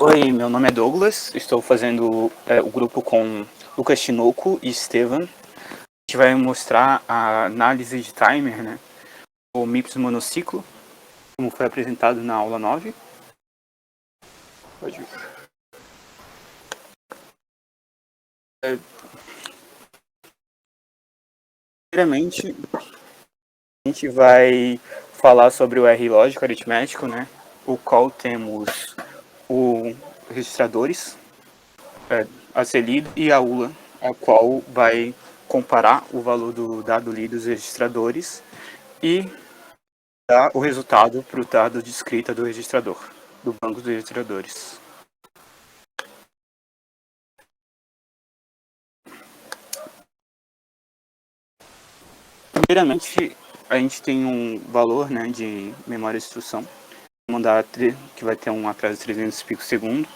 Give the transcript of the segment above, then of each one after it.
Oi, meu nome é Douglas, estou fazendo o grupo com Lucas Tinoco e Estevam. A gente vai mostrar a análise de timer, né? O MIPS monociclo, como foi apresentado na aula 9. Pode ir. Primeiramente, a gente vai falar sobre o R lógico aritmético, né? O qual temos os registradores, a ser lido, e a ULA, a qual vai comparar o valor do dado lido dos registradores e dar o resultado para o dado de escrita do registrador, do banco dos registradores. Primeiramente, a gente tem um valor, né, de memória de instrução, que vai ter um atraso de 300 picosegundos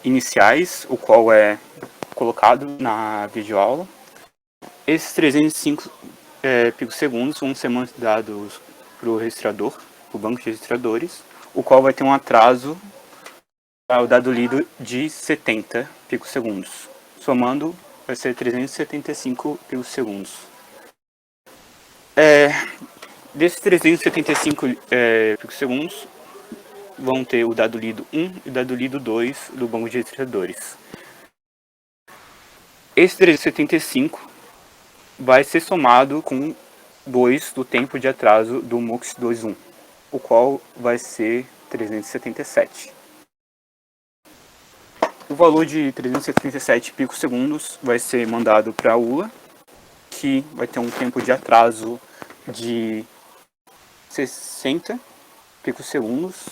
iniciais, o qual é colocado na videoaula. Esses 305 picosegundos vão ser mandados para o registrador, para o banco de registradores, o qual vai ter um atraso ao dado lido de 70 picosegundos. Somando, vai ser 375 picosegundos. Desses 375 picosegundos, vão ter o dado lido 1 e o dado lido 2 do banco de registradores. Esse 375 vai ser somado com 2 do tempo de atraso do MUX 2.1, o qual vai ser 377. O valor de 377 picosegundos vai ser mandado para a ULA, que vai ter um tempo de atraso de 60 picosegundos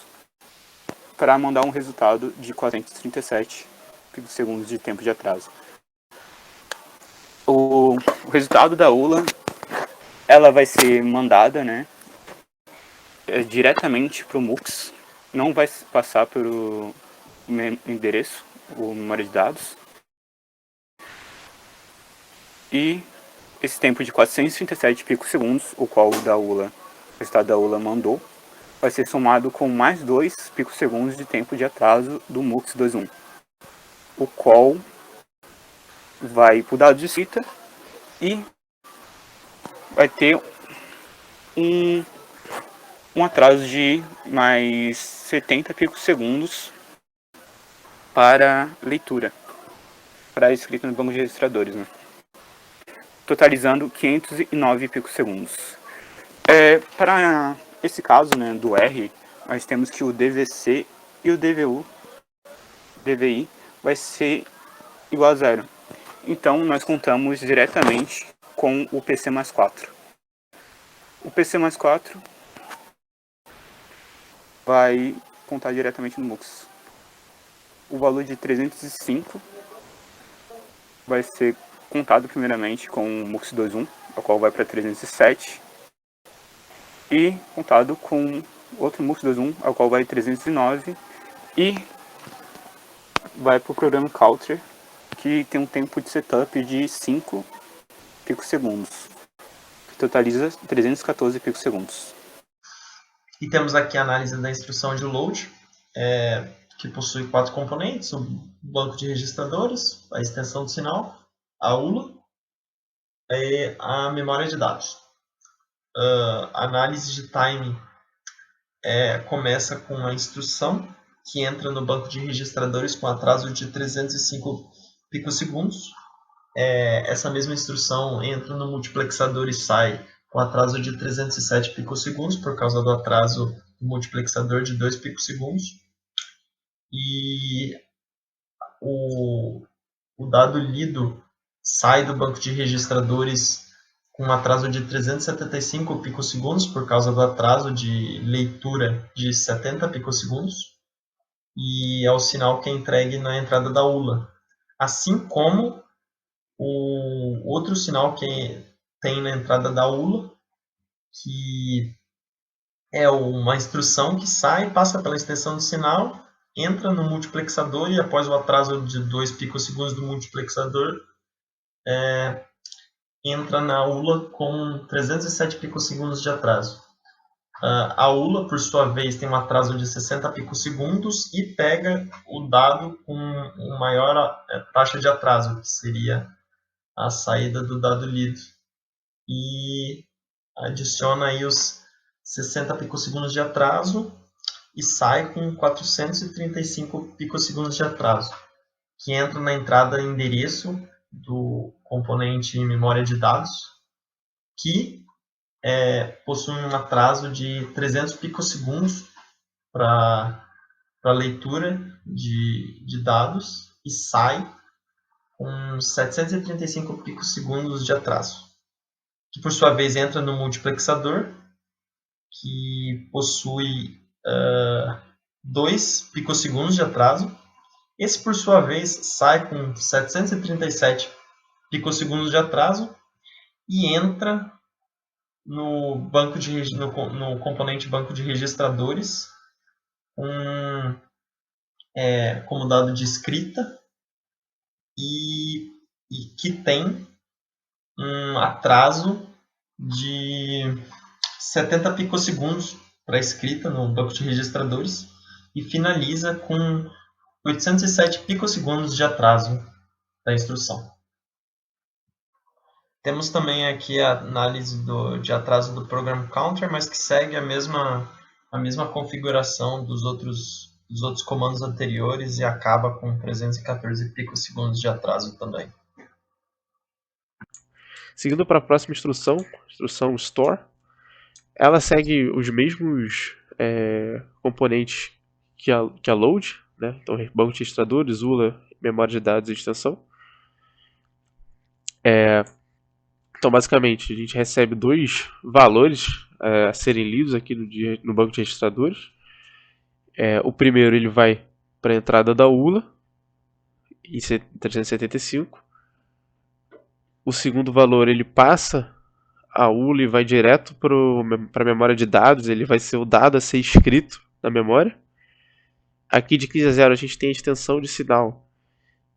para mandar um resultado de 437 picosegundos de tempo de atraso. O resultado da ULA, ela vai ser mandada, né, diretamente para o MUX, não vai passar pelo endereço, ou memória de dados. E esse tempo de 437 picosegundos, o qual o resultado da ULA mandou, vai ser somado com mais 2 picosegundos de tempo de atraso do MUX 2.1, o qual vai para o dado de escrita e vai ter um atraso de mais 70 picosegundos para leitura, para a escrita no banco de registradores, né? Totalizando 509 picosegundos. Para esse caso, né, do R, nós temos que o DVC e o DVI vai ser igual a zero. Então, nós contamos diretamente com o PC mais 4. O PC mais 4 vai contar diretamente no MUX. O valor de 305 vai ser contado primeiramente com o MUX 2.1, o qual vai para 307. E contado com outro MUX 2.1, ao qual vai 309. E vai para o programa Counter, que tem um tempo de setup de 5 picosegundos, que totaliza 314 picosegundos. E temos aqui a análise da instrução de load, que possui 4 componentes: o banco de registradores, a extensão do sinal, a ULA e a memória de dados. A análise de timing começa com uma instrução que entra no banco de registradores com atraso de 305 picosegundos. Essa mesma instrução entra no multiplexador e sai com atraso de 307 picosegundos por causa do atraso do multiplexador de 2 picosegundos. E o dado lido sai do banco de registradores com um atraso de 375 picosegundos por causa do atraso de leitura de 70 picosegundos, e é o sinal que é entregue na entrada da ULA. Assim como o outro sinal que tem na entrada da ULA, que é uma instrução que sai, passa pela extensão do sinal, entra no multiplexador e após o atraso de 2 picosegundos do multiplexador, entra na ULA com 307 picosegundos de atraso. A ULA, por sua vez, tem um atraso de 60 picosegundos e pega o dado com uma maior taxa de atraso, que seria a saída do dado lido. E adiciona aí os 60 picosegundos de atraso e sai com 435 picosegundos de atraso, que entra na entrada endereço do componente memória de dados, que possui um atraso de 300 picosegundos para leitura de dados e sai com 735 picosegundos de atraso, que por sua vez entra no multiplexador, que possui 2 picosegundos de atraso. Esse, por sua vez, sai com 737 picosegundos de atraso e entra no componente banco de registradores como dado de escrita e que tem um atraso de 70 picosegundos para escrita no banco de registradores e finaliza com 807 picosegundos de atraso da instrução. Temos também aqui a análise de atraso do Program Counter, mas que segue a mesma configuração dos outros comandos anteriores e acaba com 314 picosegundos de atraso também. Seguindo para a próxima instrução store, ela segue os mesmos componentes que a load, né? Então, banco de registradores, ULA, memória de dados e extensão. Então, basicamente, a gente recebe dois valores a serem lidos aqui no banco de registradores. O primeiro ele vai para a entrada da ULA, em 375. O segundo valor ele passa a ULA e vai direto para a memória de dados. Ele vai ser o dado a ser escrito na memória. Aqui de 15 a 0 a gente tem a extensão de sinal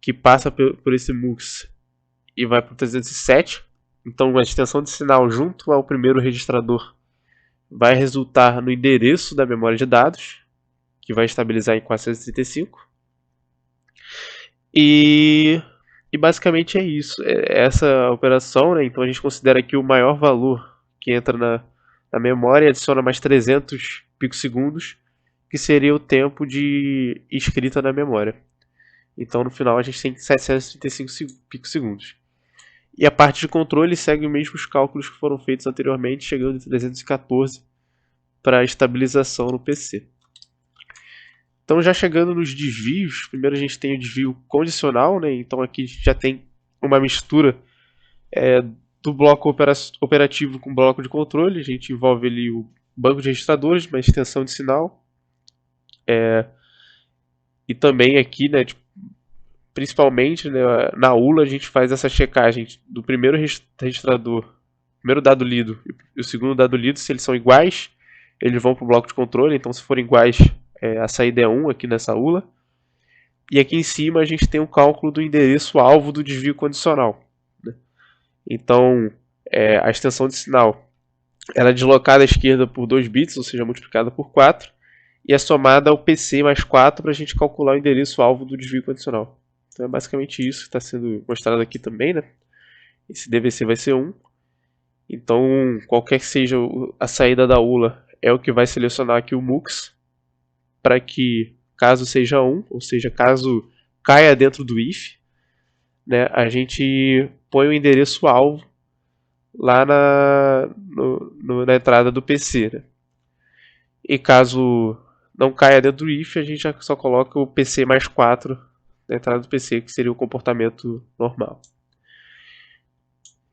que passa por esse MUX e vai para o 307. Então a extensão de sinal junto ao primeiro registrador vai resultar no endereço da memória de dados, que vai estabilizar em 435. E basicamente é isso. Essa operação, né? Então a gente considera que o maior valor que entra na memória adiciona mais 300 picosegundos, que seria o tempo de escrita na memória. Então no final a gente tem 735 picosegundos. E a parte de controle segue os mesmos cálculos que foram feitos anteriormente, chegando em 314 para a estabilização no PC. Então, já chegando nos desvios, primeiro a gente tem o desvio condicional, né? Então aqui a gente já tem uma mistura do bloco operativo com o bloco de controle. A gente envolve ali o banco de registradores, uma extensão de sinal. E também aqui, né, principalmente, né, na ULA a gente faz essa checagem do primeiro registrador, primeiro dado lido e o segundo dado lido. Se eles são iguais, eles vão para o bloco de controle. Então, se forem iguais, a saída é 1 aqui nessa ULA. E aqui em cima a gente tem o cálculo do endereço alvo do desvio condicional, né? Então, a extensão de sinal ela é deslocada à esquerda por 2 bits, ou seja, multiplicada por 4, e é somada ao PC mais 4 para a gente calcular o endereço alvo do desvio condicional. Então é basicamente isso que está sendo mostrado aqui também, né? Esse DVC vai ser 1. Então, qualquer que seja a saída da ULA, é o que vai selecionar aqui o MUX, para que, caso seja 1, ou seja, caso caia dentro do if, né, a gente põe o endereço alvo lá na entrada do PC, né? E caso não caia dentro do if, a gente já só coloca o PC mais 4 na entrada do PC, que seria o comportamento normal.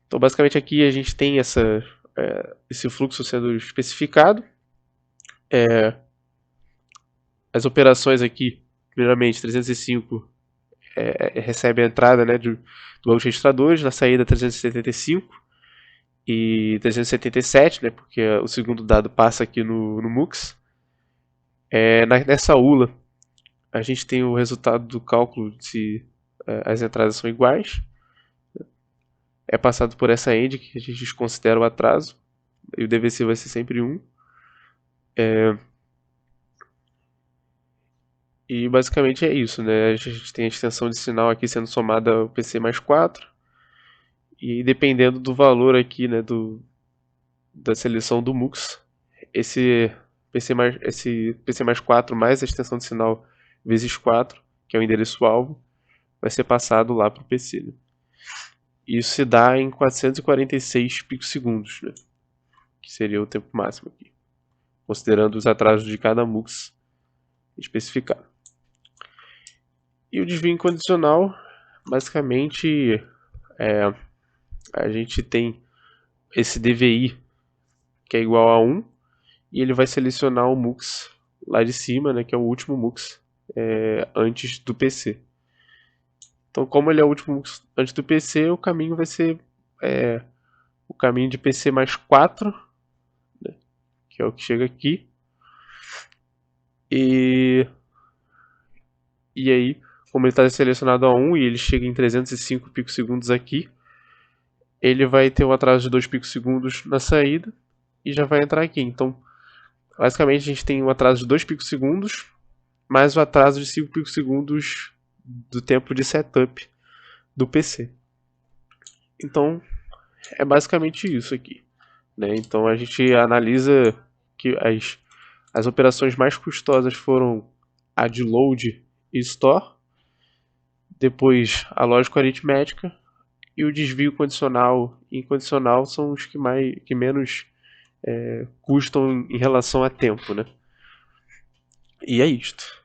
Então, basicamente, aqui a gente tem esse fluxo sendo especificado. As operações aqui, primeiramente, 305 recebe a entrada, né, do banco de registradores, na saída 375 e 377, né, porque o segundo dado passa aqui no MUX. Nessa ULA, a gente tem o resultado do cálculo de se as entradas são iguais. É passado por essa end, que a gente considera o atraso, e o DVC vai ser sempre 1. E basicamente é isso, né? A gente tem a extensão de sinal aqui sendo somada ao PC mais 4. E dependendo do valor aqui, né, da seleção do MUX, esse PC mais 4 mais a extensão de sinal vezes 4, que é o endereço-alvo, vai ser passado lá para o PC. Né? Isso se dá em 446 picosegundos, né? Que seria o tempo máximo aqui, considerando os atrasos de cada MUX especificado. E o desvio incondicional, basicamente, a gente tem esse DVI que é igual a 1 e ele vai selecionar o MUX lá de cima, né, que é o último MUX antes do PC. Então, como ele é o último MUX antes do PC, o caminho vai ser o caminho de PC mais 4, né, que é o que chega aqui. E aí, como ele está selecionado a 1 e ele chega em 305 picosegundos aqui, ele vai ter um atraso de 2 picosegundos na saída e já vai entrar aqui. Então, basicamente, a gente tem um atraso de 2 picosegundos mais o atraso de 5 picosegundos do tempo de setup do PC. Então, é basicamente isso aqui. Né? Então, a gente analisa que as operações mais custosas foram a de load e store, depois a lógica aritmética e o desvio condicional e incondicional são os que menos custam em relação a tempo, né? E é isto.